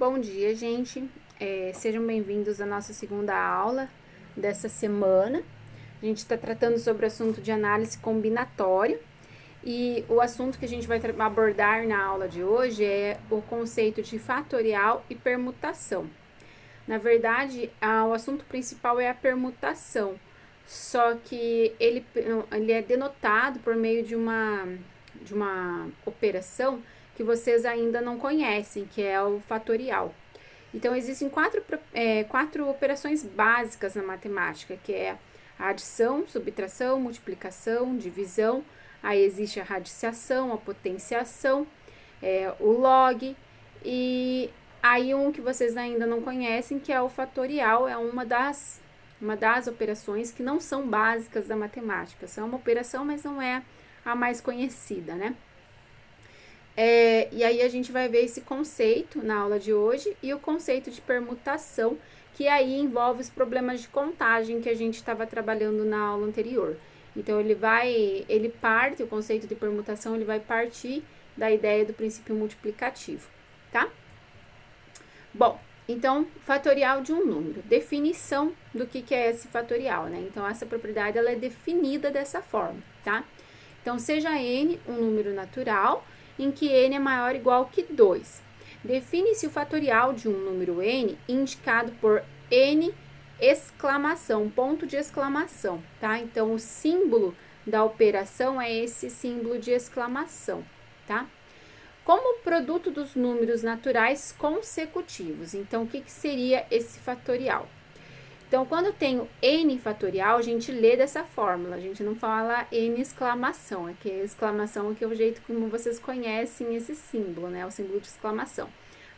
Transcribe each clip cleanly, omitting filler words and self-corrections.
Bom dia, gente. Sejam bem-vindos à nossa segunda aula dessa semana. A gente está tratando sobre o assunto de análise combinatória e o assunto que a gente vai abordar na aula de hoje é o conceito de fatorial e permutação. Na verdade, o assunto principal é a permutação, só que ele é denotado por meio de uma operação que vocês ainda não conhecem, que é o fatorial. Então, existem quatro operações básicas na matemática, que é a adição, subtração, multiplicação, divisão. Aí existe a radiciação, a potenciação, o log. E aí um que vocês ainda não conhecem, que é o fatorial, é uma das operações que não são básicas da matemática. São uma operação, mas não é a mais conhecida, né? E aí a gente vai ver esse conceito na aula de hoje e o conceito de permutação, que aí envolve os problemas de contagem que a gente estava trabalhando na aula anterior. Então o conceito de permutação, ele vai partir da ideia do princípio multiplicativo, tá? Bom, então, fatorial de um número. Definição do que é esse fatorial, né? Então, essa propriedade, ela é definida dessa forma, tá? Então, seja n um número natural em que n é maior ou igual que 2. Define-se o fatorial de um número n indicado por n exclamação, ponto de exclamação, tá? Então, o símbolo da operação é esse símbolo de exclamação, tá? Como produto dos números naturais consecutivos. Então, o que seria esse fatorial? Então, quando eu tenho n fatorial, a gente lê dessa fórmula, a gente não fala n exclamação, aqui a exclamação aqui é o jeito como vocês conhecem esse símbolo, né, o símbolo de exclamação.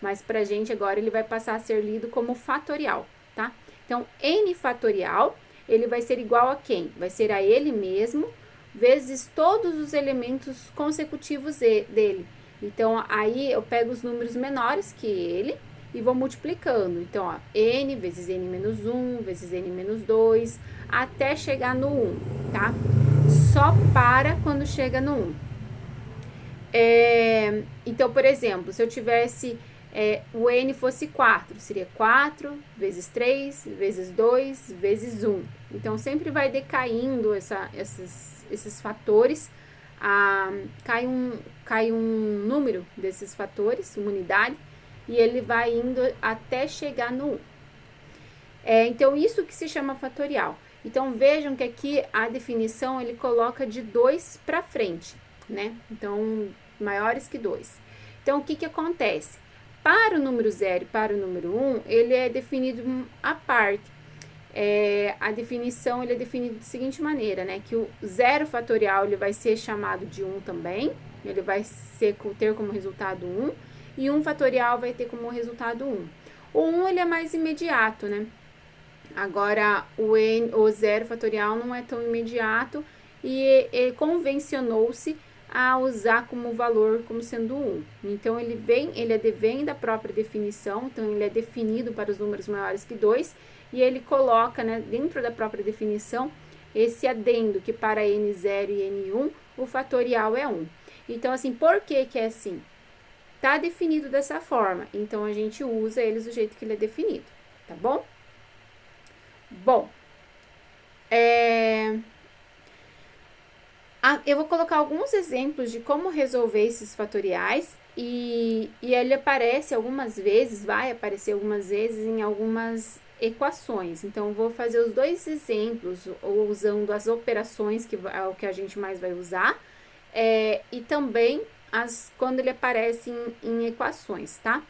Mas pra gente agora ele vai passar a ser lido como fatorial, tá? Então, n fatorial, ele vai ser igual a quem? Vai ser a ele mesmo, vezes todos os elementos consecutivos dele. Então, aí eu pego os números menores que ele e vou multiplicando. Então, ó, n vezes n menos 1, vezes n menos 2, até chegar no 1, tá? Só para quando chega no 1. Então, por exemplo, se eu tivesse o n fosse 4, seria 4 vezes 3, vezes 2, vezes 1. Então, sempre vai decaindo esses fatores. Cai um número desses fatores, uma unidade, e ele vai indo até chegar no 1. Então, isso que se chama fatorial. Então, vejam que aqui a definição ele coloca de 2 para frente, né? Então, maiores que 2. Então, o que acontece? Para o número 0 e para o número 1, ele é definido à parte. A definição ele é definido da seguinte maneira, né? Que o 0 fatorial ele vai ser chamado de 1 também, ele vai ter como resultado 1, e 1 fatorial vai ter como resultado 1. O 1 ele é mais imediato, né? Agora, o 0 fatorial não é tão imediato e convencionou-se a usar como valor como sendo 1. Então, ele advém da própria definição, então ele é definido para os números maiores que 2, e ele coloca, né, dentro da própria definição, esse adendo, que para n0 e n1, o fatorial é 1. Então, assim, por que é assim? Tá definido dessa forma, então a gente usa eles do jeito que ele é definido, tá bom? Bom, eu vou colocar alguns exemplos de como resolver esses fatoriais e ele vai aparecer algumas vezes em algumas equações. Então, vou fazer os dois exemplos usando as operações, que é o que a gente mais vai usar, e também quando ele aparece em equações, tá?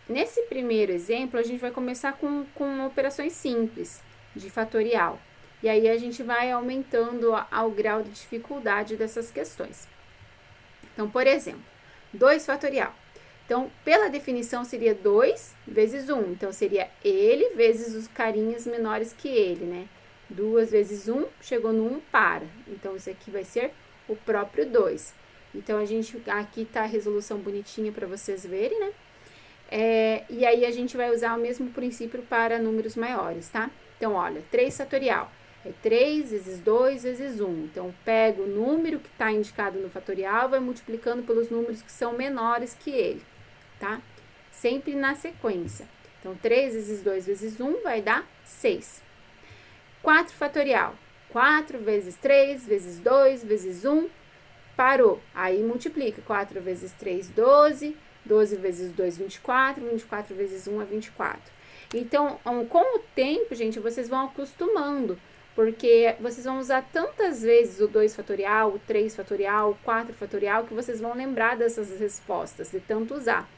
Nesse primeiro exemplo, a gente vai começar com operações simples de fatorial. E aí, a gente vai aumentando ao grau de dificuldade dessas questões. Então, por exemplo, 2 fatorial. Então, pela definição, seria 2 vezes 1. Então, seria ele vezes os carinhas menores que ele, né? 2 vezes 1, chegou no 1, para. Então, isso aqui vai ser o próprio 2. Então, aqui tá a resolução bonitinha para vocês verem, né? E aí, a gente vai usar o mesmo princípio para números maiores, tá? Então, olha, 3 fatorial. 3 vezes 2 vezes 1. Então, pego o número que está indicado no fatorial, vai multiplicando pelos números que são menores que ele. tá? Sempre na sequência. Então, 3 vezes 2 vezes 1 vai dar 6. 4 fatorial. 4 vezes 3 vezes 2 vezes 1, parou. Aí multiplica. 4 vezes 3, 12. 12 vezes 2, 24. 24 vezes 1 é 24. Então, com o tempo, gente, vocês vão acostumando. Porque vocês vão usar tantas vezes o 2 fatorial, o 3 fatorial, o 4 fatorial, que vocês vão lembrar dessas respostas, de tanto usar.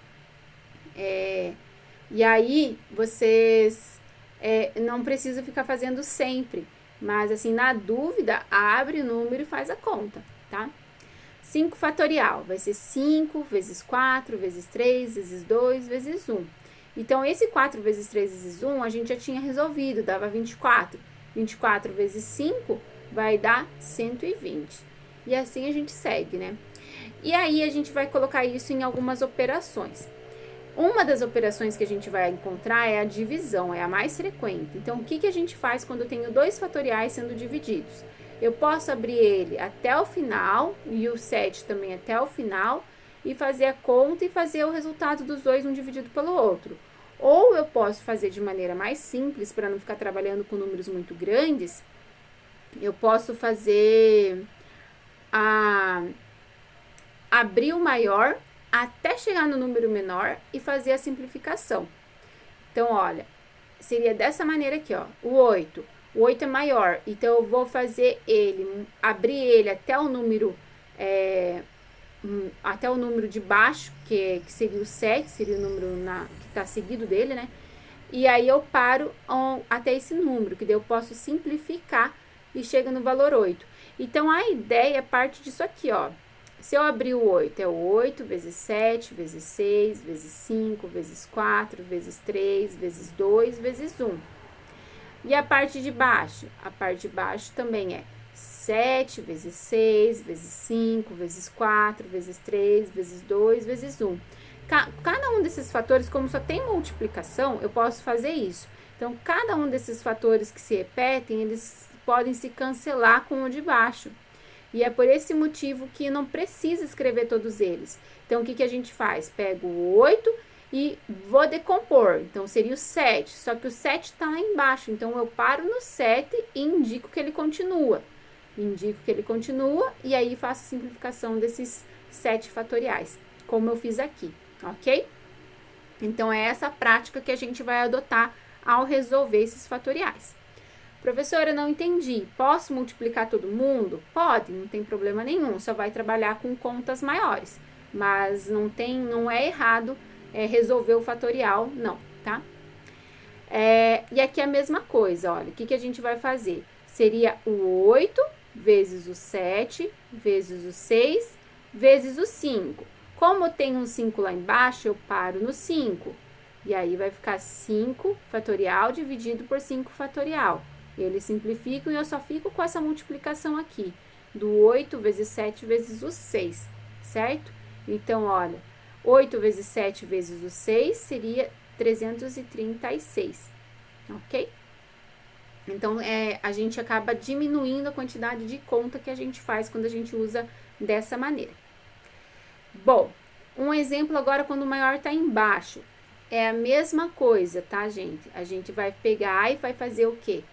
E aí, vocês não precisam ficar fazendo sempre. Mas, assim, na dúvida, abre o número e faz a conta, tá? 5 fatorial vai ser 5 vezes 4 vezes 3 vezes 2 vezes 1. Então, esse 4 vezes 3 vezes 1 a gente já tinha resolvido, dava 24. 24 vezes 5 vai dar 120. E assim a gente segue, né? E aí, a gente vai colocar isso em algumas operações. Uma das operações que a gente vai encontrar é a divisão, é a mais frequente. Então, o que a gente faz quando eu tenho 2 fatoriais sendo divididos? Eu posso abrir ele até o final, e o 7 também até o final, e fazer a conta e fazer o resultado dos dois, um dividido pelo outro. Ou eu posso fazer de maneira mais simples, para não ficar trabalhando com números muito grandes, eu posso fazer abrir o maior até chegar no número menor e fazer a simplificação. Então, olha, seria dessa maneira aqui, ó, o 8. O 8 é maior, então eu vou fazer ele, abrir ele até o número, de baixo, que seria o 7, seria o número que está seguido dele, né? E aí eu paro até esse número, que daí eu posso simplificar e chega no valor 8. Então, a ideia parte disso aqui, ó. Se eu abrir o 8, é o 8 vezes 7, vezes 6, vezes 5, vezes 4, vezes 3, vezes 2, vezes 1. E a parte de baixo? A parte de baixo também é 7 vezes 6, vezes 5, vezes 4, vezes 3, vezes 2, vezes 1. Cada um desses fatores, como só tem multiplicação, eu posso fazer isso. Então, cada um desses fatores que se repetem, eles podem se cancelar com o de baixo. E é por esse motivo que não precisa escrever todos eles. Então, o que a gente faz? Pego o 8 e vou decompor. Então, seria o 7. Só que o 7 está lá embaixo. Então, eu paro no 7 e indico que ele continua. E aí faço a simplificação desses 7 fatoriais, como eu fiz aqui, ok? Então, é essa prática que a gente vai adotar ao resolver esses fatoriais. Professora, não entendi. Posso multiplicar todo mundo? Pode, não tem problema nenhum. Só vai trabalhar com contas maiores. Mas não é errado resolver o fatorial, não, tá? E aqui é a mesma coisa, olha. O que a gente vai fazer? Seria o 8 vezes o 7, vezes o 6, vezes o 5. Como tem um 5 lá embaixo, eu paro no 5. E aí vai ficar 5 fatorial dividido por 5 fatorial. Eles simplificam e eu só fico com essa multiplicação aqui, do 8 vezes 7 vezes o 6, certo? Então, olha, 8 vezes 7 vezes o 6 seria 336, ok? Então, a gente acaba diminuindo a quantidade de conta que a gente faz quando a gente usa dessa maneira. Bom, um exemplo agora quando o maior está embaixo. É a mesma coisa, tá, gente? A gente vai pegar e vai fazer o quê?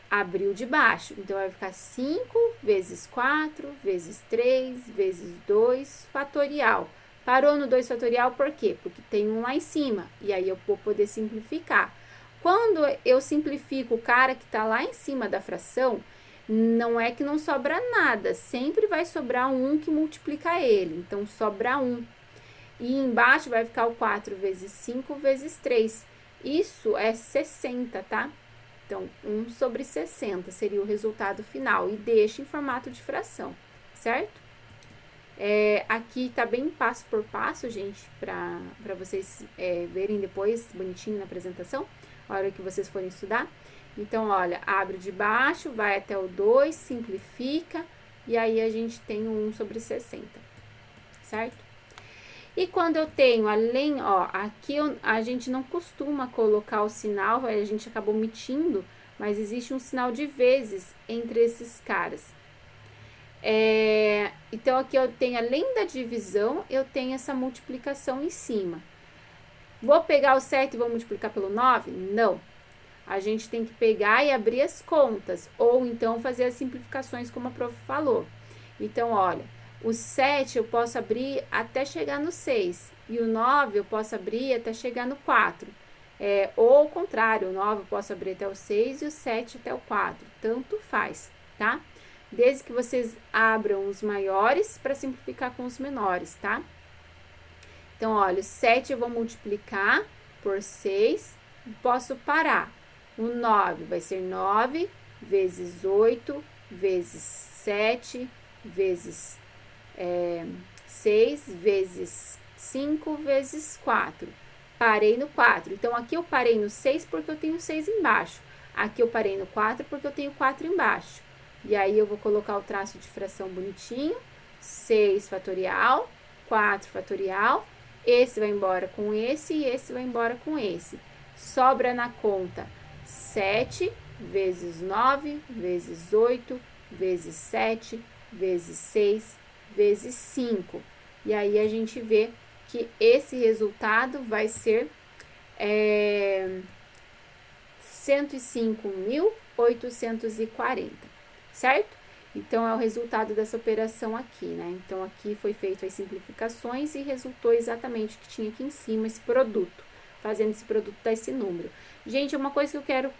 Abrir o de baixo. Então, vai ficar 5 vezes 4 vezes 3 vezes 2 fatorial. Parou no 2 fatorial por quê? Porque tem um lá em cima. E aí, eu vou poder simplificar. Quando eu simplifico o cara que está lá em cima da fração, não é que não sobra nada. Sempre vai sobrar um que multiplica ele. Então, sobra 1. E embaixo vai ficar o 4 vezes 5 vezes 3. Isso é 60, tá? Então, 1 sobre 60 seria o resultado final. E deixa em formato de fração, certo? Aqui tá bem passo por passo, gente, para vocês verem depois bonitinho na apresentação, a hora que vocês forem estudar. Então, olha, abre de baixo, vai até o 2, simplifica, e aí a gente tem o 1 sobre 60, certo? E quando eu tenho além, ó, aqui a gente não costuma colocar o sinal, a gente acabou omitindo, mas existe um sinal de vezes entre esses caras. Então, aqui eu tenho, além da divisão, eu tenho essa multiplicação em cima. Vou pegar o 7 e vou multiplicar pelo 9? Não. A gente tem que pegar e abrir as contas, ou então fazer as simplificações, como a prof falou. Então, olha, o 7 eu posso abrir até chegar no 6, e o 9 eu posso abrir até chegar no 4. Ou ao contrário, o 9 eu posso abrir até o 6 e o 7 até o 4. Tanto faz, tá? Desde que vocês abram os maiores para simplificar com os menores, tá? Então, olha, o 7 eu vou multiplicar por 6, posso parar. O 9 vai ser 9 vezes 8 vezes 7 vezes 6 vezes 5 vezes 4. Parei no 4. Então, aqui eu parei no 6 porque eu tenho 6 embaixo. Aqui eu parei no 4 porque eu tenho 4 embaixo. E aí, eu vou colocar o traço de fração bonitinho. 6 fatorial, 4 fatorial. Esse vai embora com esse e esse vai embora com esse. Sobra na conta 7 vezes 9 vezes 8 vezes 7 vezes 6 vezes 5. E aí, a gente vê que esse resultado vai ser 105.840, certo? Então, é o resultado dessa operação aqui, né? Então, aqui foi feito as simplificações e resultou exatamente o que tinha aqui em cima, esse produto, fazendo esse produto dar esse número. Gente, uma coisa que eu quero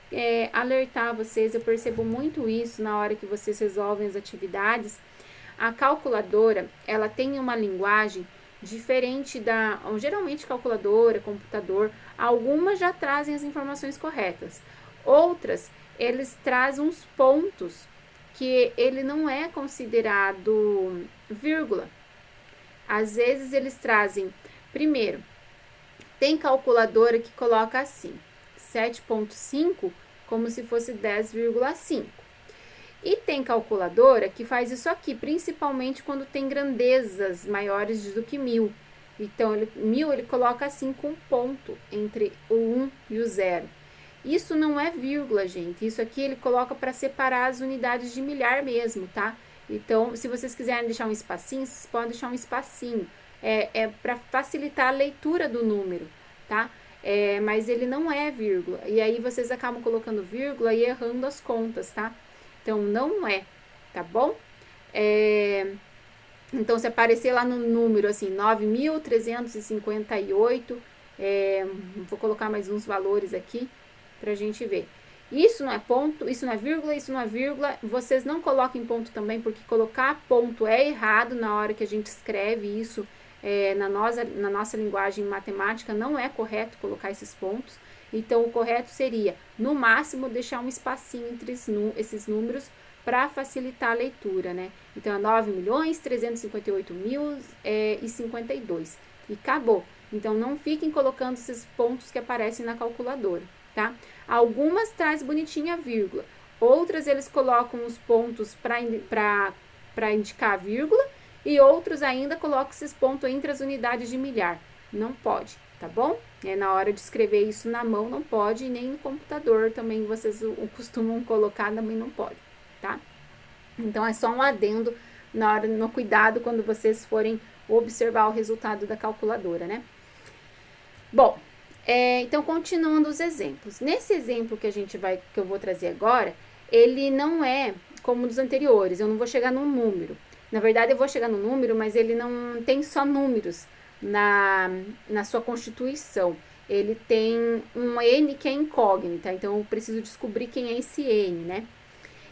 alertar vocês, eu percebo muito isso na hora que vocês resolvem as atividades. A calculadora, ela tem uma linguagem diferente geralmente calculadora, computador, algumas já trazem as informações corretas. Outras, eles trazem uns pontos que ele não é considerado vírgula. Às vezes eles trazem, primeiro, tem calculadora que coloca assim, 7,5 como se fosse 10,5. E tem calculadora que faz isso aqui, principalmente quando tem grandezas maiores do que 1000. Então, 1000 ele coloca assim com um ponto entre o 1 e o 0. Isso não é vírgula, gente. Isso aqui ele coloca para separar as unidades de milhar mesmo, tá? Então, se vocês quiserem deixar um espacinho, vocês podem deixar um espacinho. É para facilitar a leitura do número, tá? Mas ele não é vírgula. E aí, vocês acabam colocando vírgula e errando as contas, tá? Então, não é, tá bom? Então, se aparecer lá no número, assim, 9.358, vou colocar mais uns valores aqui pra gente ver. Isso não é ponto, isso não é vírgula, isso não é vírgula. Vocês não coloquem ponto também, porque colocar ponto é errado na hora que a gente escreve isso. Na nossa linguagem matemática, não é correto colocar esses pontos. Então, o correto seria, no máximo, deixar um espacinho entre esses números para facilitar a leitura, né? Então, é 9.358.052. E acabou. Então, não fiquem colocando esses pontos que aparecem na calculadora, tá? Algumas traz bonitinha a vírgula. Outras, eles colocam os pontos para indicar a vírgula. E outros ainda colocam esses pontos entre as unidades de milhar. Não pode, tá bom? Na hora de escrever isso na mão, não pode, e nem no computador também vocês costumam colocar, também não pode, tá? Então, é só um adendo no cuidado quando vocês forem observar o resultado da calculadora, né? Bom, então, continuando os exemplos. Nesse exemplo que eu vou trazer agora, ele não é como dos anteriores, eu não vou chegar num número. Na verdade, eu vou chegar no número, mas ele não tem só números na sua constituição. Ele tem um N que é incógnita, então eu preciso descobrir quem é esse N, né?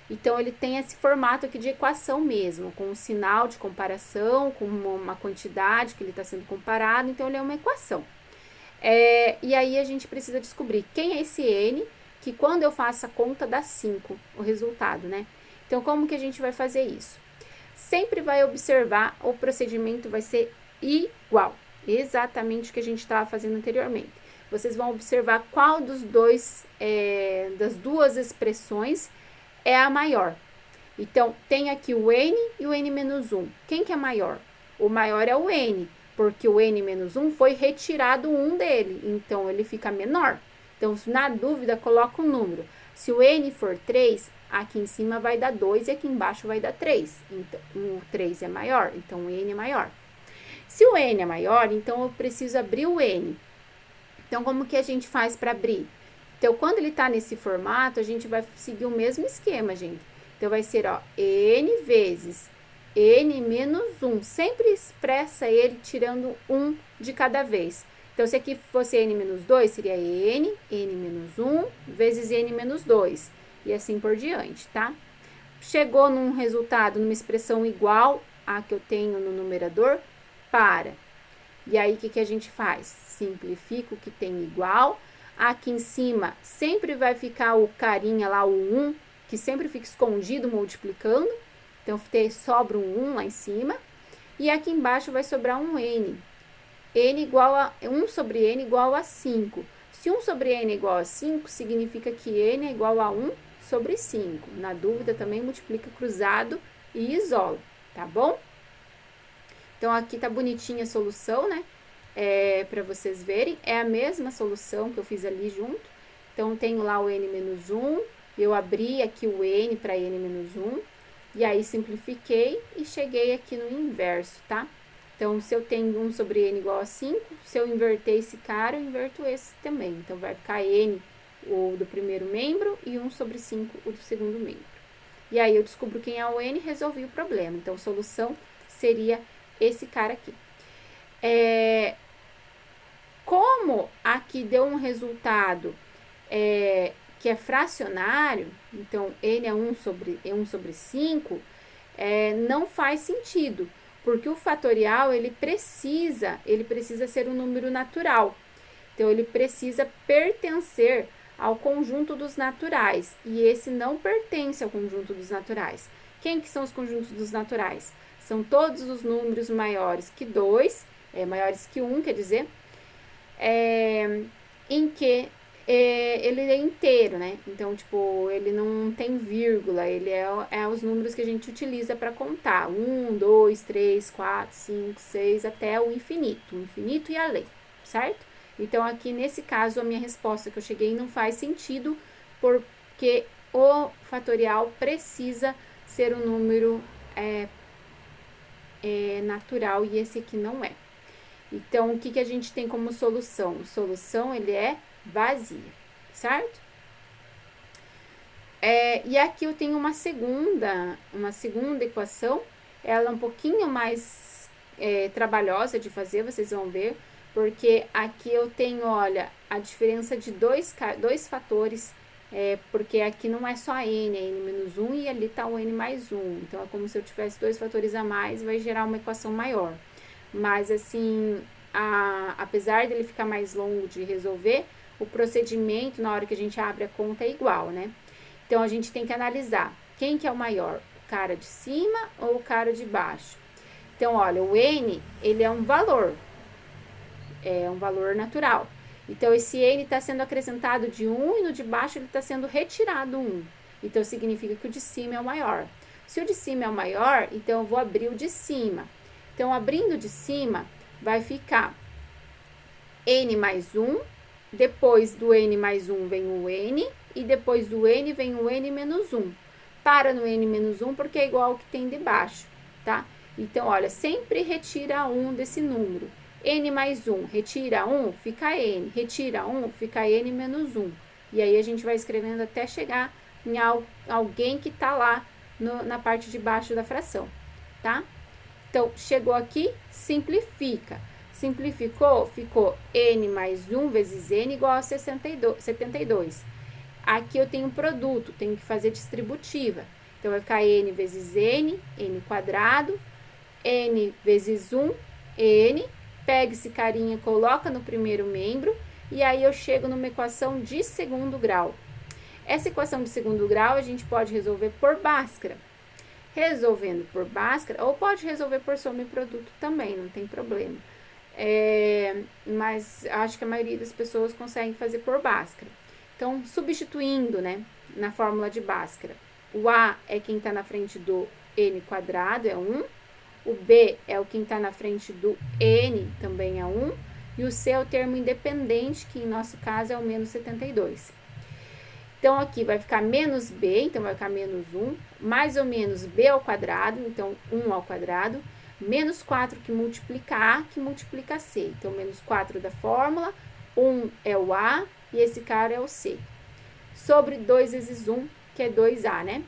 Então, ele tem esse formato aqui de equação mesmo, com um sinal de comparação, com uma quantidade que ele está sendo comparado, então ele é uma equação. E aí, a gente precisa descobrir quem é esse N, que quando eu faço a conta dá 5, o resultado, né? Então, como que a gente vai fazer isso? Sempre vai observar, o procedimento vai ser igual, exatamente o que a gente estava fazendo anteriormente. Vocês vão observar qual das duas expressões é a maior. Então, tem aqui o N e o N menos 1. Quem que é maior? O maior é o N, porque o N menos 1 foi retirado um dele, então ele fica menor. Então, na dúvida, coloca um número. Se o N for 3, aqui em cima vai dar 2 e aqui embaixo vai dar 3. Então, o 3 é maior, então o N é maior. Se o N é maior, então eu preciso abrir o N. Então, como que a gente faz para abrir? Então, quando ele está nesse formato, a gente vai seguir o mesmo esquema, gente. Então, vai ser, ó, n vezes n menos 1. Sempre expressa ele tirando 1 de cada vez. Então, se aqui fosse n menos 2, seria n menos 1, vezes n menos 2. E assim por diante, tá? Chegou num resultado, numa expressão igual à que eu tenho no numerador, para. E aí, o que a gente faz? Simplifica o que tem igual. Aqui em cima, sempre vai ficar o carinha lá, o 1, que sempre fica escondido multiplicando. Então, sobra um 1 lá em cima. E aqui embaixo vai sobrar um n. 1 sobre n igual a 5. Se 1 sobre n é igual a 5, significa que n é igual a 1 sobre 5. Na dúvida, também multiplica cruzado e isola, tá bom? Então, aqui tá bonitinha a solução, né? Para vocês verem. É a mesma solução que eu fiz ali junto. Então, tenho lá o n menos 1. Eu abri aqui o n para n menos 1. E aí, simplifiquei e cheguei aqui no inverso, tá? Então, se eu tenho 1 sobre n igual a 5, se eu inverter esse cara, eu inverto esse também. Então, vai ficar n, o do primeiro membro, e 1 sobre 5, o do segundo membro. E aí, eu descubro quem é o n e resolvi o problema. Então, a solução seria esse cara aqui. Como aqui deu um resultado que é fracionário, então n é 1 sobre 5, não faz sentido, porque o fatorial ele precisa ser um número natural. Então, ele precisa pertencer ao conjunto dos naturais, e esse não pertence ao conjunto dos naturais. Quem que são os conjuntos dos naturais? São todos os números maiores que 2, maiores que 1, quer dizer, em que ele é inteiro, né? Então, tipo, ele não tem vírgula, ele é os números que a gente utiliza para contar. 1, 2, 3, 4, 5, 6, até o infinito e além, certo? Então, aqui nesse caso, a minha resposta que eu cheguei não faz sentido, porque o fatorial precisa ser um número natural e esse aqui não é. Então, o que a gente tem como solução? Solução, ele é vazia, certo? E aqui eu tenho uma segunda equação, ela é um pouquinho mais trabalhosa de fazer, vocês vão ver, porque aqui eu tenho, olha, a diferença de dois fatores, porque aqui não é só n, é n menos 1 e ali tá o n mais 1, então é como se eu tivesse dois fatores a mais, vai gerar uma equação maior. Mas, assim, apesar dele ficar mais longo de resolver, o procedimento, na hora que a gente abre a conta, é igual, né? Então, a gente tem que analisar quem que é o maior, o cara de cima ou o cara de baixo. Então, olha, o n, ele é um valor natural. Então, esse n está sendo acrescentado de 1 e no de baixo ele está sendo retirado 1. Então, significa que o de cima é o maior. Se o de cima é o maior, então eu vou abrir o de cima. Então, abrindo de cima, vai ficar n mais 1, depois do n mais 1 vem o n, e depois do n vem o n menos 1. Para no n menos 1, porque é igual ao que tem debaixo, tá? Então, olha, sempre retira 1 desse número. N mais 1, retira 1, fica n. Retira 1, fica n menos 1. E aí, a gente vai escrevendo até chegar em alguém que está lá na parte de baixo da fração, tá? Então, chegou aqui, simplifica. Simplificou, ficou n mais 1 vezes n igual a 72. Aqui eu tenho um produto, tenho que fazer distributiva. Então, vai ficar n vezes n quadrado, n vezes 1, n. Pega esse carinha, coloca no primeiro membro, e aí eu chego numa equação de segundo grau. Essa equação de segundo grau, a gente pode resolver por Bhaskara. Resolvendo por Bhaskara, ou pode resolver por soma e produto também, não tem problema. Mas acho que a maioria das pessoas consegue fazer por Bhaskara. Então, substituindo, né, na fórmula de Bhaskara, o A é quem está na frente do n quadrado, é 1. O B é o quem está na frente do n, também é 1. E o C é o termo independente, que em nosso caso é o menos 72. Então, aqui vai ficar menos b, então vai ficar menos 1, mais ou menos b ao quadrado, então 1 ao quadrado, menos 4 que multiplica a, que multiplica c. Então, menos 4 da fórmula, 1 é o A e esse cara é o C. Sobre 2 vezes 1, que é 2A, né?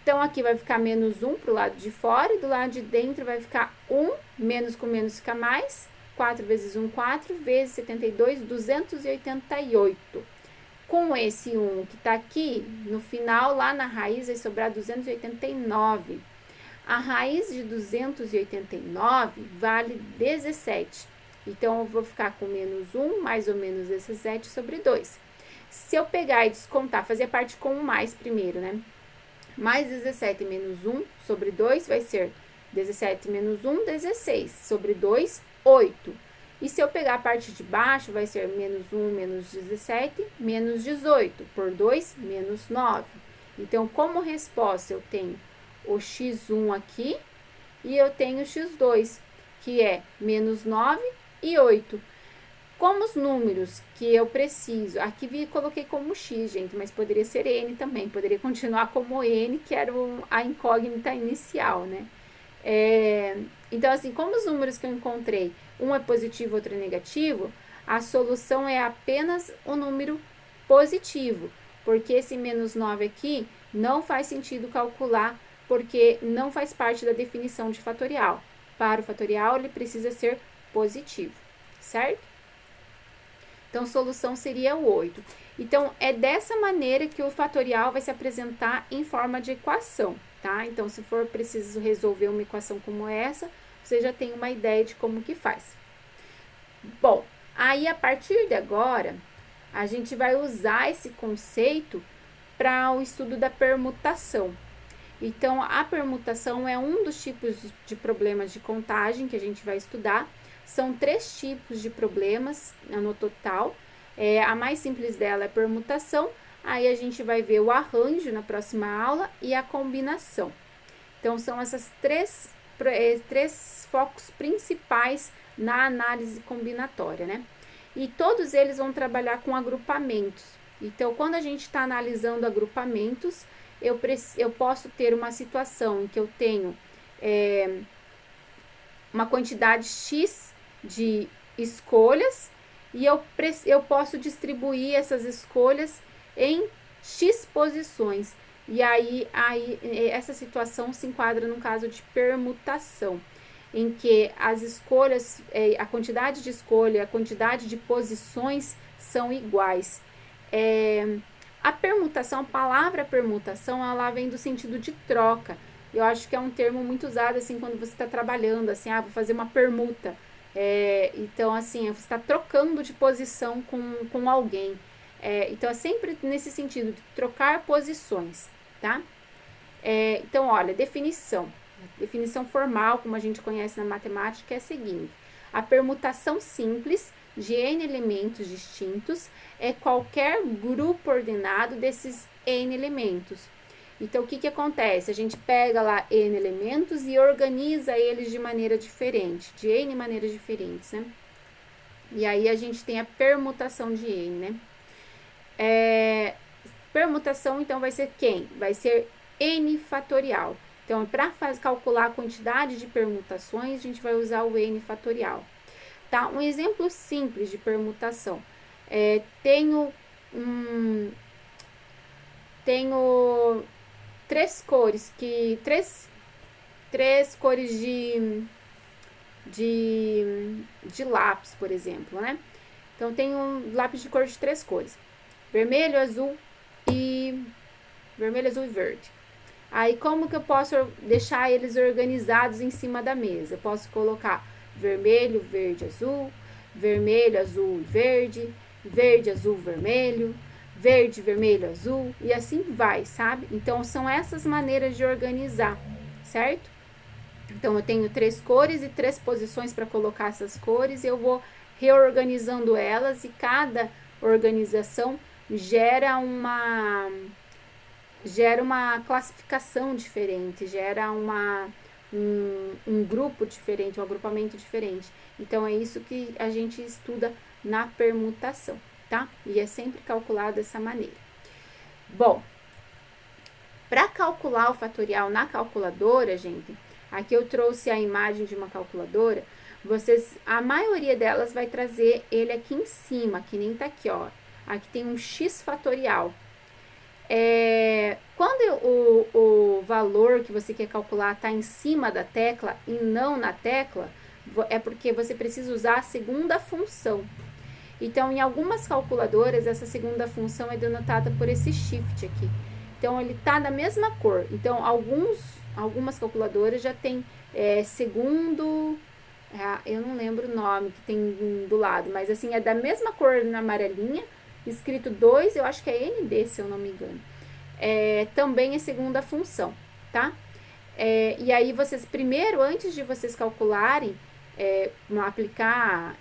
Então, aqui vai ficar menos 1 para o lado de fora e do lado de dentro vai ficar 1, menos com menos fica mais. 4 vezes 1, 4, vezes 72, 288. Com esse 1 que está aqui, no final, lá na raiz, vai sobrar 289. A raiz de 289 vale 17. Então, eu vou ficar com menos 1, mais ou menos 17 sobre 2. Se eu pegar e descontar, fazer a parte com o mais primeiro, né? Mais 17 menos 1 sobre 2 vai ser 17 menos 1, 16. Sobre 2, 8. E se eu pegar a parte de baixo, vai ser menos 1 menos 17, menos 18. Por 2, menos 9. Então, como resposta, eu tenho o x1 aqui e eu tenho o x2, que é menos 9 e 8. Como os números que eu preciso, aqui coloquei como x, gente, mas poderia ser n também, poderia continuar como n, que era a incógnita inicial, né? Então, assim, como os números que eu encontrei, um é positivo, outro é negativo, a solução é apenas o número positivo, porque esse menos 9 aqui não faz sentido calcular, porque não faz parte da definição de fatorial. Para o fatorial, ele precisa ser positivo, certo? Então, solução seria o 8. Então, é dessa maneira que o fatorial vai se apresentar em forma de equação, tá? Então, se for preciso resolver uma equação como essa, você já tem uma ideia de como que faz. Bom, aí a partir de agora, a gente vai usar esse conceito para o estudo da permutação. Então, a permutação é um dos tipos de problemas de contagem que a gente vai estudar. São 3 tipos de problemas no total. A mais simples dela é permutação. Aí a gente vai ver o arranjo na próxima aula e a combinação. Então, são essas três focos principais na análise combinatória, né? E todos eles vão trabalhar com agrupamentos. Então, quando a gente está analisando agrupamentos, eu posso ter uma situação em que eu tenho uma quantidade X de escolhas e eu posso distribuir essas escolhas em X posições. E aí essa situação se enquadra no caso de permutação, em que as escolhas, a quantidade de escolha, a quantidade de posições são iguais. A permutação, a palavra permutação, ela vem do sentido de troca. Eu acho que é um termo muito usado, assim, quando você está trabalhando, assim, vou fazer uma permuta. Então, assim, você está trocando de posição com alguém. Então, é sempre nesse sentido, de trocar posições, tá? Então, olha, definição. Definição formal, como a gente conhece na matemática, é a seguinte. A permutação simples de n elementos distintos é qualquer grupo ordenado desses n elementos. Então, o que acontece? A gente pega lá n elementos e organiza eles de maneira diferente, de n maneiras diferentes, né? E aí, a gente tem a permutação de n, né? Permutação, então, vai ser quem? Vai ser n fatorial. Então, para calcular a quantidade de permutações, a gente vai usar o n fatorial. Tá? Um exemplo simples de permutação. Tenho 3 cores, três cores de lápis, por exemplo, né? Então, tenho um lápis de cor de 3 cores. Vermelho, azul e verde. Aí, como que eu posso deixar eles organizados em cima da mesa? Eu posso colocar vermelho, verde, azul, vermelho, azul e verde, verde, azul, vermelho, verde, vermelho, azul, e assim vai, sabe? Então, são essas maneiras de organizar, certo? Então, eu tenho 3 cores e 3 posições para colocar essas cores, e eu vou reorganizando elas, e cada organização gera uma classificação diferente, gera um grupo diferente, um agrupamento diferente. Então, é isso que a gente estuda na permutação, tá? E é sempre calculado dessa maneira. Bom, para calcular o fatorial na calculadora, gente, aqui eu trouxe a imagem de uma calculadora. a maioria delas vai trazer ele aqui em cima, que nem tá aqui, ó. Aqui tem um x fatorial. Quando o valor que você quer calcular está em cima da tecla e não na tecla, é porque você precisa usar a segunda função. Então, em algumas calculadoras, essa segunda função é denotada por esse shift aqui. Então, ele tá da mesma cor. Então, algumas calculadoras já tem segundo... eu não lembro o nome que tem do lado, mas assim, é da mesma cor na amarelinha, escrito 2, eu acho que é ND, se eu não me engano. Também é segunda função, tá? E aí, vocês, primeiro, antes de vocês calcularem, clicar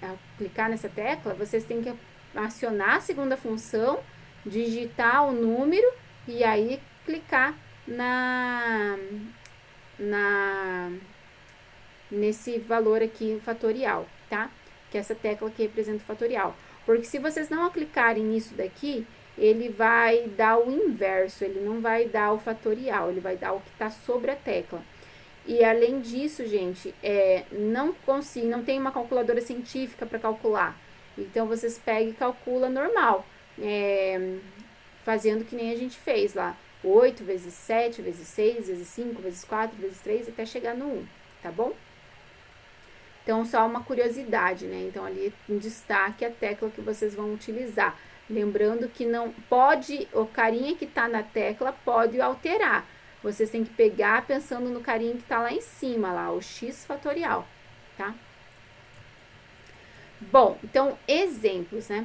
nessa tecla, vocês têm que acionar a segunda função, digitar o número e aí clicar nesse valor aqui fatorial, tá? Que é essa tecla que representa o fatorial. Porque se vocês não clicarem nisso daqui, ele vai dar o inverso, ele não vai dar o fatorial, ele vai dar o que está sobre a tecla. E além disso, gente, não tem uma calculadora científica para calcular. Então, vocês pegam e calcula normal, fazendo que nem a gente fez lá. 8 vezes 7, vezes 6, vezes 5, vezes 4, vezes 3, até chegar no 1, tá bom? Então, só uma curiosidade, né? Então, ali em destaque a tecla que vocês vão utilizar. Lembrando que não pode, o carinha que tá na tecla pode alterar. Vocês têm que pegar pensando no carinha que tá lá em cima, lá, o x fatorial, tá? Bom, então, exemplos, né?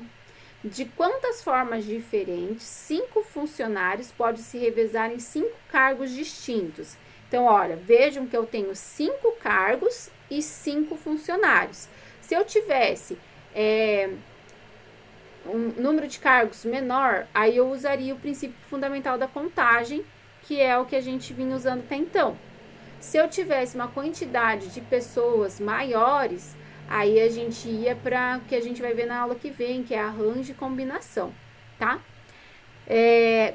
De quantas formas diferentes 5 funcionários podem se revezar em 5 cargos distintos? Então, olha, vejam que eu tenho 5 cargos e 5 funcionários. Se eu tivesse um número de cargos menor, aí eu usaria o princípio fundamental da contagem, que é o que a gente vinha usando até então. Se eu tivesse uma quantidade de pessoas maiores, aí a gente ia para o que a gente vai ver na aula que vem, que é arranjo e combinação, tá?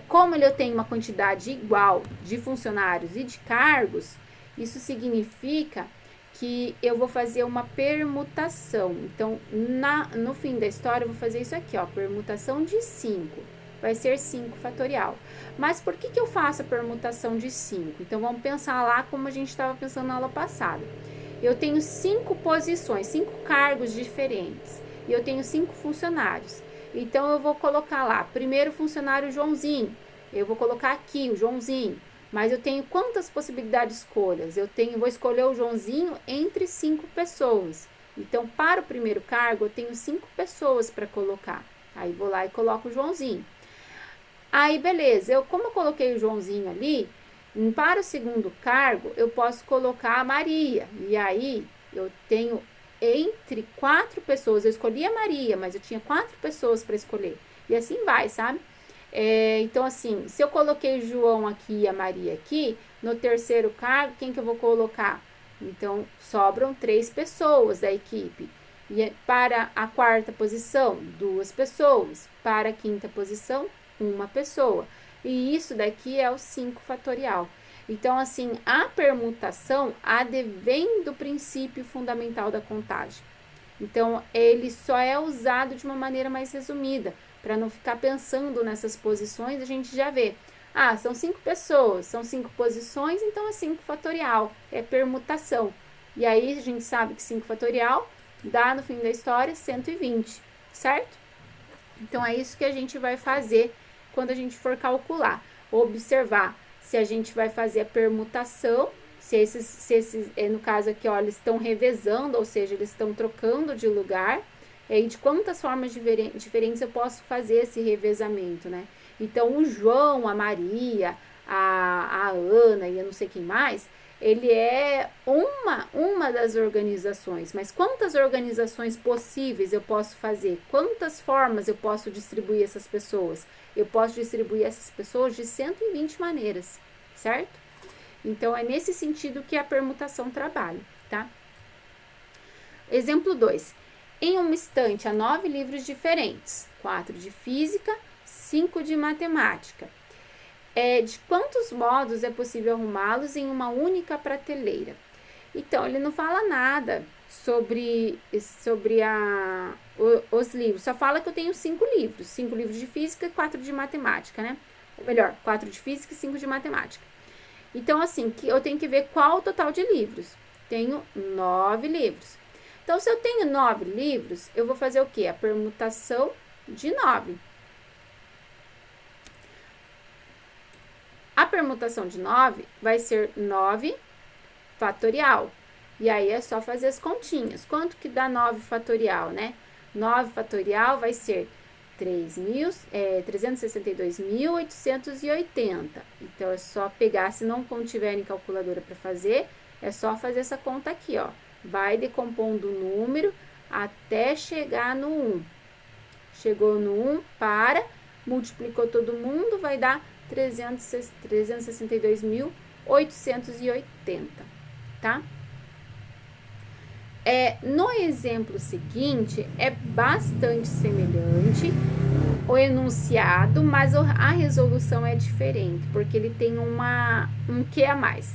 Como eu tenho uma quantidade igual de funcionários e de cargos, isso significa que eu vou fazer uma permutação. Então, no fim da história, eu vou fazer isso aqui, ó, permutação de 5. Vai ser 5 fatorial. Mas por que eu faço a permutação de 5? Então, vamos pensar lá como a gente estava pensando na aula passada. Eu tenho 5 posições, 5 cargos diferentes. E eu tenho 5 funcionários. Então, eu vou colocar lá, primeiro funcionário Joãozinho. Eu vou colocar aqui o Joãozinho. Mas eu tenho quantas possibilidades de escolhas? Vou escolher o Joãozinho entre 5 pessoas. Então, para o primeiro cargo, eu tenho 5 pessoas para colocar. Aí, vou lá e coloco o Joãozinho. Aí, beleza, como eu coloquei o Joãozinho ali, para o segundo cargo, eu posso colocar a Maria. E aí, eu tenho entre 4 pessoas. Eu escolhi a Maria, mas eu tinha 4 pessoas para escolher. E assim vai, sabe? Então, assim, se eu coloquei o João aqui e a Maria aqui, no terceiro cargo, quem que eu vou colocar? Então, sobram 3 pessoas da equipe. E para a quarta posição, 2 pessoas. Para a quinta posição, 1 pessoa. E isso daqui é o 5 fatorial. Então, assim, a permutação advém do princípio fundamental da contagem. Então, ele só é usado de uma maneira mais resumida, para não ficar pensando nessas posições, a gente já vê. Ah, são 5 pessoas, são 5 posições, então é 5 fatorial, é permutação. E aí, a gente sabe que 5 fatorial dá, no fim da história, 120, certo? Então, é isso que a gente vai fazer quando a gente for calcular. Observar se a gente vai fazer a permutação, se esses no caso aqui, ó, eles estão revezando, ou seja, eles estão trocando de lugar, e de quantas formas diferentes eu posso fazer esse revezamento, né? Então, o João, a Maria, a Ana e eu não sei quem mais, ele é uma das organizações, mas quantas organizações possíveis eu posso fazer? Quantas formas eu posso distribuir essas pessoas? Eu posso distribuir essas pessoas de 120 maneiras, certo? Então, é nesse sentido que a permutação trabalha, tá? Exemplo 2. Em uma estante há 9 livros diferentes, 4 de física, 5 de matemática. De quantos modos é possível arrumá-los em uma única prateleira? Então, ele não fala nada sobre os livros. Só fala que eu tenho 5 livros. 5 livros de física e 4 de matemática, né? Ou melhor, 4 de física e 5 de matemática. Então, assim, que eu tenho que ver qual o total de livros. Tenho 9 livros. Então, se eu tenho 9 livros, eu vou fazer o quê? A permutação de 9. A permutação de 9 vai ser 9 fatorial. E aí é só fazer as continhas. Quanto que dá 9 fatorial, né? 9 fatorial vai ser 362.880. Então, é só pegar, se não tiverem calculadora para fazer, é só fazer essa conta aqui, ó. Vai decompondo o número até chegar no 1. Chegou no 1, multiplicou todo mundo, vai dar 362.880, tá? No exemplo seguinte, é bastante semelhante o enunciado, mas a resolução é diferente, porque ele tem um que a mais.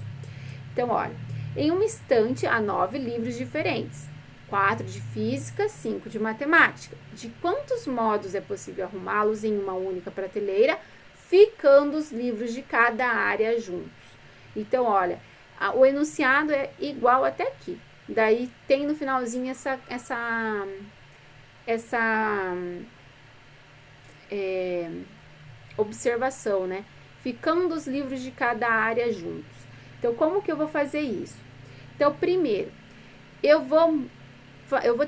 Então, olha, em um instante há 9 livros diferentes, 4 de física, 5 de matemática. De quantos modos é possível arrumá-los em uma única prateleira, ficando os livros de cada área juntos? Então, olha, o enunciado é igual até aqui. Daí tem no finalzinho essa observação, né? Ficando os livros de cada área juntos. Então, como que eu vou fazer isso? Então, primeiro, eu vou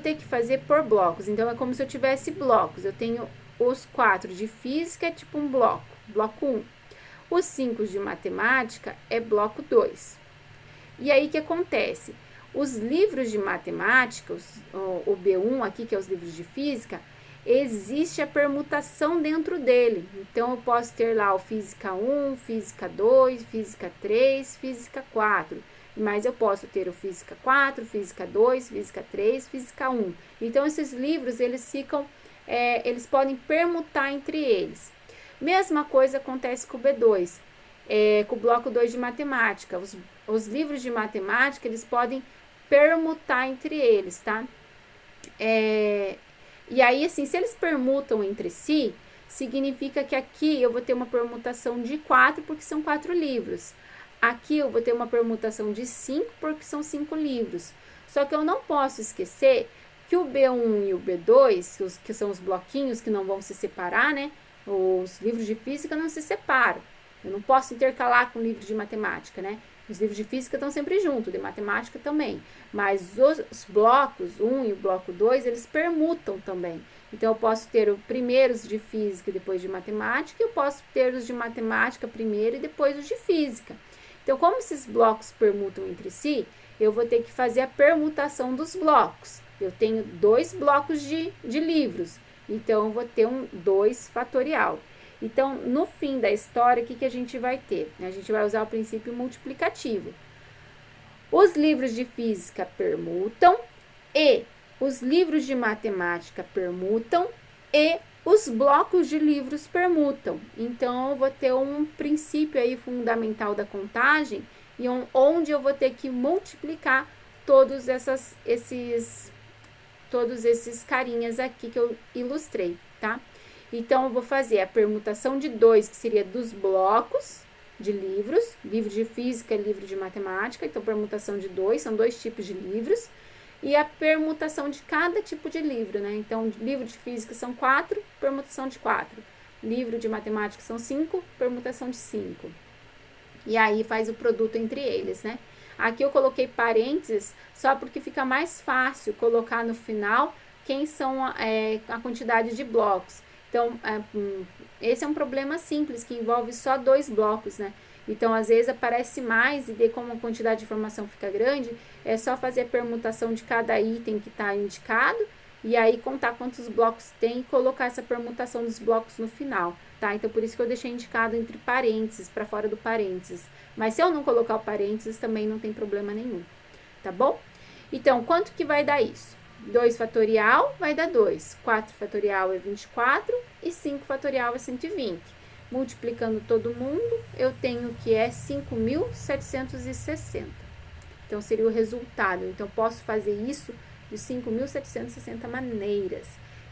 ter que fazer por blocos. Então, é como se eu tivesse blocos. Eu tenho os 4 de física, é tipo um bloco, bloco 1. Os 5 de matemática é bloco 2. E aí, o que acontece? Os livros de matemática, o B1 aqui, que é os livros de física, existe a permutação dentro dele. Então, eu posso ter lá o física 1, física 2, física 3, física 4. Mas eu posso ter o física 4, física 2, física 3, física 1. Então, esses livros, eles podem permutar entre eles. Mesma coisa acontece com o B2, com o bloco 2 de matemática. Os livros de matemática, eles podem permutar entre eles, tá? E aí, assim, se eles permutam entre si, significa que aqui eu vou ter uma permutação de 4, porque são 4 livros. Aqui eu vou ter uma permutação de 5, porque são 5 livros. Só que eu não posso esquecer que o B1 e o B2, que são os bloquinhos que não vão se separar, né? Os livros de física não se separam. Eu não posso intercalar com o livro de matemática, né? Os livros de física estão sempre juntos, de matemática também. Mas os blocos 1 e o bloco 2, eles permutam também. Então, eu posso ter os primeiros de física e depois de matemática, e eu posso ter os de matemática primeiro e depois os de física. Então, como esses blocos permutam entre si, eu vou ter que fazer a permutação dos blocos. Eu tenho 2 blocos de livros, então eu vou ter um 2 fatorial. Então, no fim da história, o que a gente vai ter? A gente vai usar o princípio multiplicativo. Os livros de física permutam e os livros de matemática permutam e os blocos de livros permutam. Então, eu vou ter um princípio aí fundamental da contagem e onde eu vou ter que multiplicar todos esses carinhas aqui que eu ilustrei, tá? Então, eu vou fazer a permutação de 2, que seria dos blocos de livros, livro de física e livro de matemática. Então, permutação de 2, são 2 tipos de livros. E a permutação de cada tipo de livro, né? Então, livro de física são 4, permutação de 4. Livro de matemática são 5, permutação de 5. E aí, faz o produto entre eles, né? Aqui eu coloquei parênteses só porque fica mais fácil colocar no final quem são a quantidade de blocos. Então, esse é um problema simples, que envolve só 2 blocos, né? Então, às vezes aparece mais e como a quantidade de informação fica grande, é só fazer a permutação de cada item que está indicado e aí contar quantos blocos tem e colocar essa permutação dos blocos no final, tá? Então, por isso que eu deixei indicado entre parênteses, para fora do parênteses. Mas se eu não colocar o parênteses, também não tem problema nenhum, tá bom? Então, quanto que vai dar isso? 2 fatorial vai dar 2, 4 fatorial é 24 e 5 fatorial é 120. Multiplicando todo mundo, eu tenho que é 5.760. Então, seria o resultado. Então, posso fazer isso de 5.760 maneiras.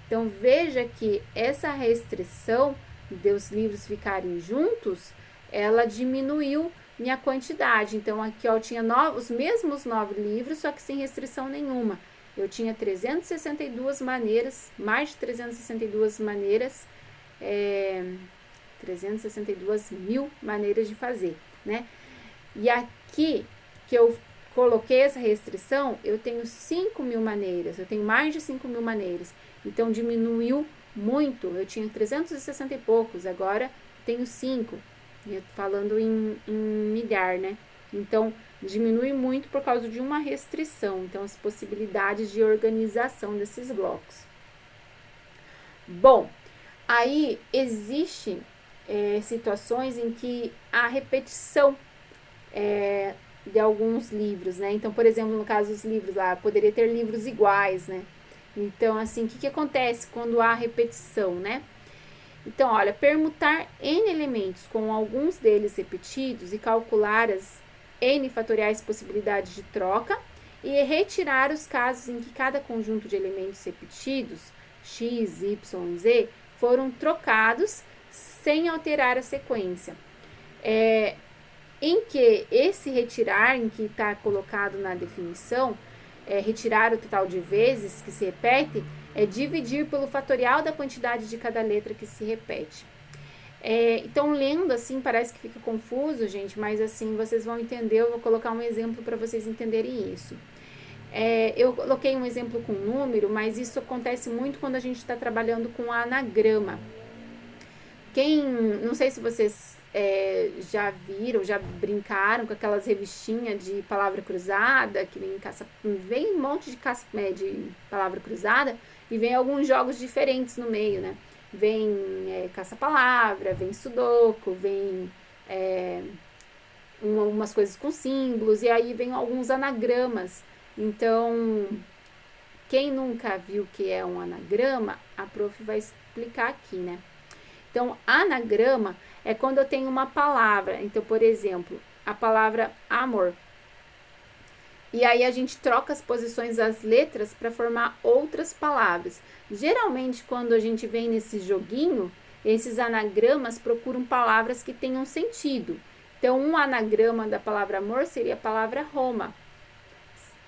Então, veja que essa restrição dos livros ficarem juntos, ela diminuiu minha quantidade. Então, aqui ó, eu tinha os mesmos 9 livros, só que sem restrição nenhuma. Eu tinha 362 maneiras, mais de 362 maneiras, 362 mil maneiras de fazer, né? E aqui, que eu coloquei essa restrição, eu tenho 5.000 maneiras, eu tenho mais de 5.000 maneiras. Então, diminuiu muito. Eu tinha 360 e poucos, agora tenho 5, falando em milhar, né? Então, diminui muito por causa de uma restrição. Então, as possibilidades de organização desses blocos. Bom, aí existe situações em que a repetição de alguns livros, né? Então, por exemplo, no caso dos livros lá, poderia ter livros iguais, né? Então, assim, o que acontece quando há repetição, né? Então, olha, permutar N elementos com alguns deles repetidos e calcular as N fatoriais possibilidades de troca e retirar os casos em que cada conjunto de elementos repetidos, x, y, z, foram trocados sem alterar a sequência. Em que esse retirar, em que está colocado na definição, retirar o total de vezes que se repete, é dividir pelo fatorial da quantidade de cada letra que se repete. Então, lendo assim, parece que fica confuso, gente, mas assim, vocês vão entender, eu vou colocar um exemplo para vocês entenderem isso. Eu coloquei um exemplo com número, mas isso acontece muito quando a gente está trabalhando com anagrama. Não sei se vocês já viram, já brincaram com aquelas revistinhas de palavra cruzada, que vem um monte de palavra cruzada e vem alguns jogos diferentes no meio, né? Vem caça-palavra, vem sudoku, vem umas coisas com símbolos, e aí vem alguns anagramas. Então, quem nunca viu o que é um anagrama, a prof vai explicar aqui, né? Então, anagrama é quando eu tenho uma palavra. Então, por exemplo, a palavra amor. E aí a gente troca as posições das letras para formar outras palavras. Geralmente, quando a gente vem nesse joguinho, esses anagramas procuram palavras que tenham sentido. Então, um anagrama da palavra amor seria a palavra Roma.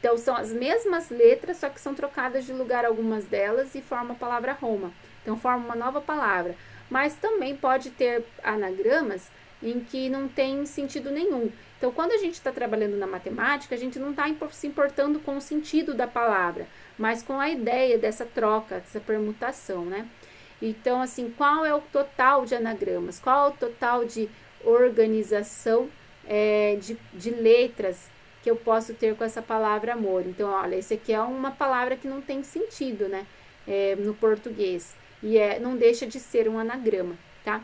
Então, são as mesmas letras, só que são trocadas de lugar algumas delas e formam a palavra Roma. Então, forma uma nova palavra. Mas também pode ter anagramas em que não tem sentido nenhum. Então, quando a gente está trabalhando na matemática, a gente não está se importando com o sentido da palavra, mas com a ideia dessa troca, dessa permutação, né? Então, assim, qual é o total de anagramas? Qual é o total de organização de letras que eu posso ter com essa palavra amor? Então, olha, esse aqui é uma palavra que não tem sentido, né? No português. E não deixa de ser um anagrama, tá?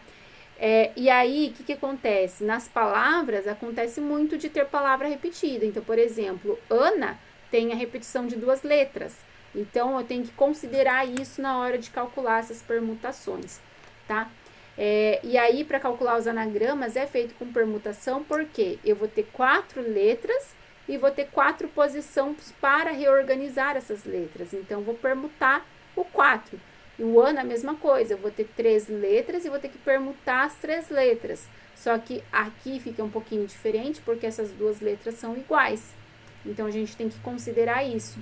E aí, o que acontece? Nas palavras, acontece muito de ter palavra repetida. Então, por exemplo, Ana tem a repetição de 2 letras. Então, eu tenho que considerar isso na hora de calcular essas permutações, tá? E aí, para calcular os anagramas, é feito com permutação, porque eu vou ter 4 letras e vou ter 4 posições para reorganizar essas letras. Então, vou permutar o 4. E o Ana, a mesma coisa, eu vou ter 3 letras e vou ter que permutar as 3 letras. Só que aqui fica um pouquinho diferente, porque essas 2 letras são iguais. Então, a gente tem que considerar isso.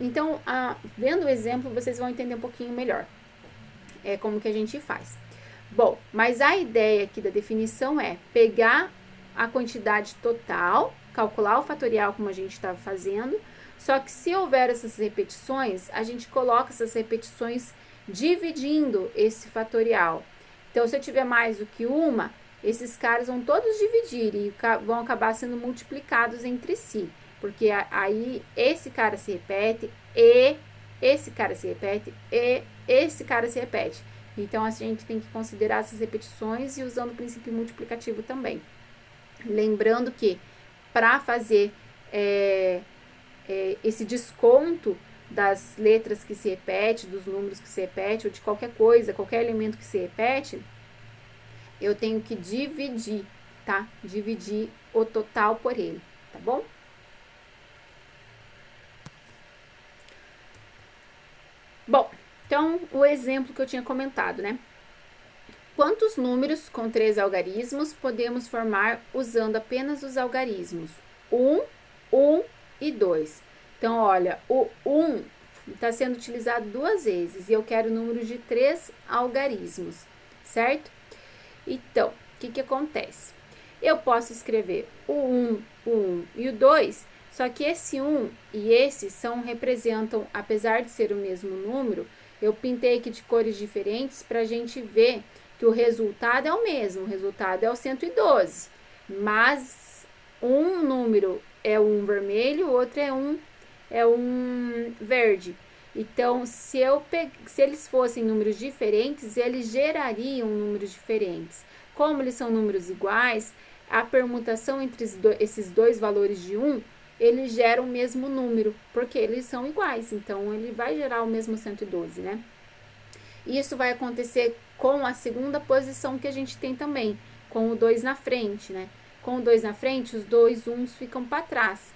Então, vendo o exemplo, vocês vão entender um pouquinho melhor como que a gente faz. Bom, mas a ideia aqui da definição é pegar a quantidade total, calcular o fatorial como a gente estava fazendo. Só que se houver essas repetições, a gente coloca essas repetições dividindo esse fatorial. Então, se eu tiver mais do que uma, esses caras vão todos dividir e vão acabar sendo multiplicados entre si. Porque aí esse cara se repete, e esse cara se repete, e esse cara se repete. Então, a gente tem que considerar essas repetições e usando o princípio multiplicativo também. Lembrando que para fazer esse desconto das letras que se repete, dos números que se repete, ou de qualquer coisa, qualquer elemento que se repete, eu tenho que dividir, tá? Dividir o total por ele. tá bom? Bom, então o exemplo que eu tinha comentado, né? Quantos números com 3 algarismos podemos formar usando apenas os algarismos 1, 1 e 2? Então, olha, o 1 está sendo utilizado 2 vezes e eu quero o número de 3 algarismos, certo? Então, o que acontece? Eu posso escrever o 1 e o 2, só que esse 1 e esse representam, apesar de ser o mesmo número, eu pintei aqui de cores diferentes para a gente ver que o resultado é o mesmo, o resultado é o 112, mas um número é um vermelho, o outro é um verde. Então, se eles fossem números diferentes, eles gerariam números diferentes. Como eles são números iguais, a permutação entre esses dois valores de 1, eles geram o mesmo número, porque eles são iguais. Então, ele vai gerar o mesmo 112, né? Isso vai acontecer com a segunda posição que a gente tem também, com o 2 na frente, né? Com o 2 na frente, os dois 1s ficam para trás.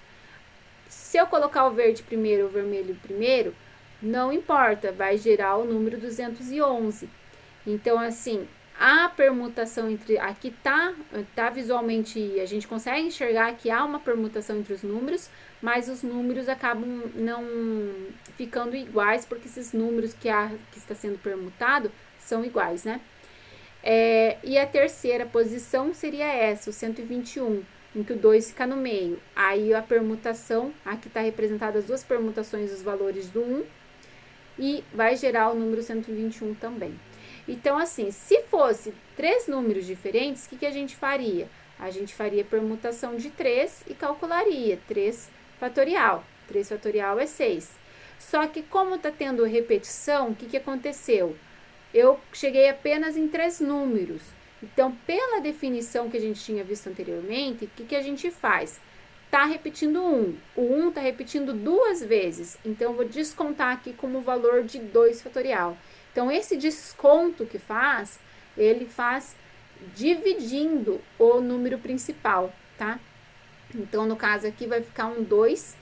Se eu colocar o verde primeiro e o vermelho primeiro, não importa, vai gerar o número 211. Então, assim, a permutação entre... Aqui tá visualmente, a gente consegue enxergar que há uma permutação entre os números, mas os números acabam não ficando iguais, porque esses números que está sendo permutado são iguais, né? E a terceira posição seria essa, o 121, em que o 2 fica no meio. Aí a permutação, aqui está representada as duas permutações dos valores do 1, e vai gerar o número 121 também. Então, assim, se fosse 3 números diferentes, o que a gente faria? A gente faria permutação de 3 e calcularia 3 fatorial. 3 fatorial é 6. Só que como está tendo repetição, o que aconteceu? Eu cheguei apenas em 3 números. Então, pela definição que a gente tinha visto anteriormente, o que a gente faz? Está repetindo 1. O 1 está repetindo 2 vezes. Então, eu vou descontar aqui como valor de 2 fatorial. Então, esse desconto que faz, ele faz dividindo o número principal, tá? Então, no caso aqui, vai ficar um 2,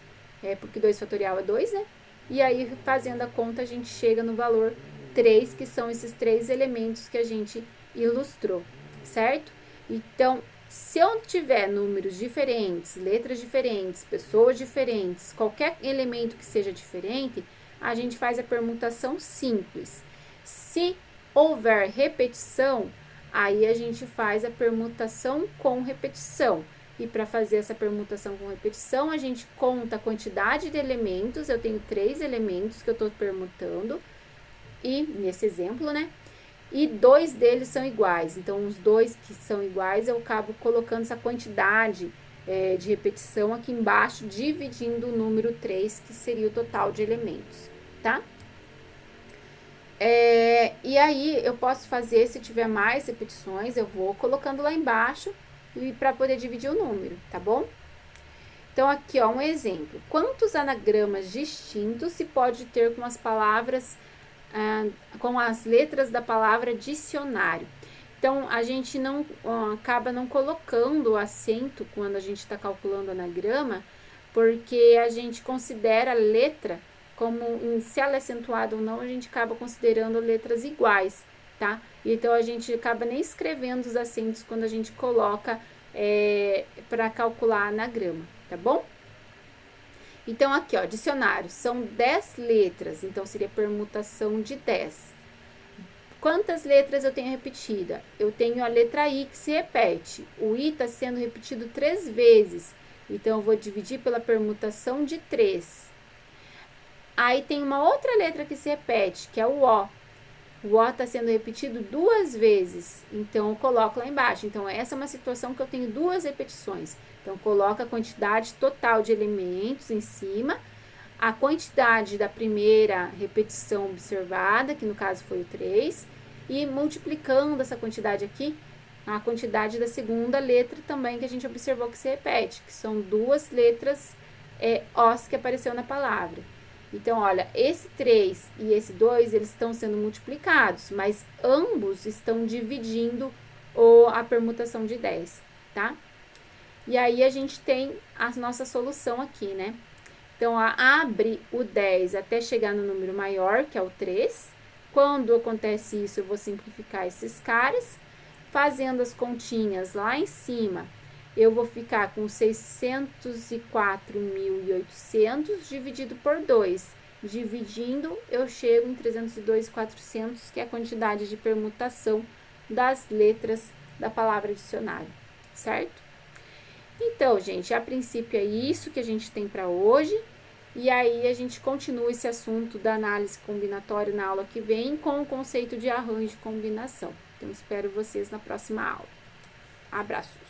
porque 2 fatorial é 2, né? E aí, fazendo a conta, a gente chega no valor 3, que são esses 3 elementos que a gente ilustrou, certo? Então, se eu tiver números diferentes, letras diferentes, pessoas diferentes, qualquer elemento que seja diferente, a gente faz a permutação simples. Se houver repetição, aí a gente faz a permutação com repetição. E para fazer essa permutação com repetição, a gente conta a quantidade de elementos. Eu tenho 3 elementos que eu estou permutando, e nesse exemplo, né? E 2 deles são iguais. Então, os 2 que são iguais, eu acabo colocando essa quantidade de repetição aqui embaixo, dividindo o número 3, que seria o total de elementos, tá? E aí, eu posso fazer, se tiver mais repetições, eu vou colocando lá embaixo para poder dividir o número, tá bom? Então, aqui, ó, um exemplo. Quantos anagramas distintos se pode ter com as palavras, com as letras da palavra dicionário? Então, a gente não acaba não colocando o acento quando a gente está calculando o anagrama, porque a gente considera a letra como, se ela é acentuada ou não, a gente acaba considerando letras iguais, tá? Então, a gente acaba nem escrevendo os acentos quando a gente coloca para calcular anagrama, tá bom? Então, aqui, ó, dicionário, são 10 letras, então seria permutação de 10. Quantas letras eu tenho repetida? Eu tenho a letra I que se repete. O I está sendo repetido 3 vezes, então eu vou dividir pela permutação de 3. Aí tem uma outra letra que se repete, que é o O. O O está sendo repetido 2 vezes, então eu coloco lá embaixo. Então, essa é uma situação que eu tenho 2 repetições. Então, coloca a quantidade total de elementos em cima, a quantidade da primeira repetição observada, que no caso foi o 3, e multiplicando essa quantidade aqui, a quantidade da segunda letra também que a gente observou que se repete, que são 2 letras Os que apareceu na palavra. Então, olha, esse 3 e esse 2, eles estão sendo multiplicados, mas ambos estão dividindo a permutação de 10, tá? E aí a gente tem a nossa solução aqui, né? Então, abre o 10 até chegar no número maior, que é o 3. Quando acontece isso, eu vou simplificar esses caras. Fazendo as continhas lá em cima, eu vou ficar com 604.800 dividido por 2. Dividindo, eu chego em 302.400, que é a quantidade de permutação das letras da palavra dicionário, certo? Então, gente, a princípio é isso que a gente tem para hoje. E aí a gente continua esse assunto da análise combinatória na aula que vem com o conceito de arranjo de combinação. Então, espero vocês na próxima aula. Abraço!